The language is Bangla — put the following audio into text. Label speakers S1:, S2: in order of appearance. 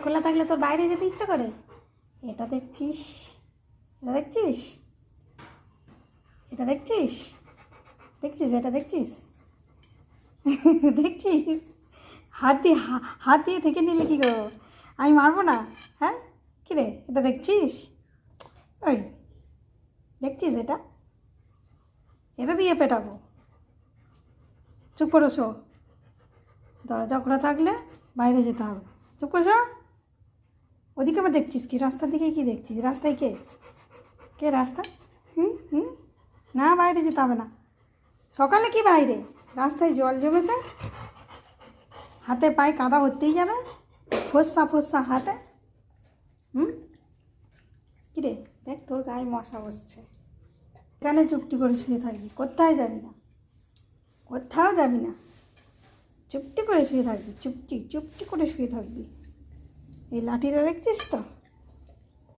S1: খোলা থাকলে তোর বাইরে যেতে ইচ্ছে করে? এটা দেখছিস? এটা দেখছিস? এটা দেখছিস? দেখছিস? এটা দেখছিস? দেখছিস? হাত দিয়ে থেকে নিলে কী করবো? আমি মারবো না? হ্যাঁ, কী রে, এটা দেখছিস? ওই দেখছিস? এটা এটা দিয়ে পেটাবো। চুপ করো, শো। দরজা খোলা থাকলে বাইরে যেতে হবে। চুপ করে শো। ওদিকে আবার দেখছিস কি? রাস্তার দিকে কি দেখছিস? রাস্তায় কে? কে রাস্তা? হুম হুম, না বাইরে যেতে হবে না। সকালে কি বাইরে? রাস্তায় জল জমেছে, হাতে পায়ে কাদা হতেই যাবে, ফোসা ফোসা হাতে। হুম, কিরে দেখ তোর গায়ে মশা বসছে। এখানে চুপটি করে শুয়ে থাকবি, কোথায় যাবি না, কোথাও যাবি না। চুপটি করে শুয়ে থাকবি, চুপটি চুপটি করে শুয়ে থাকবি। এই লাঠিটা দেখছিস তো?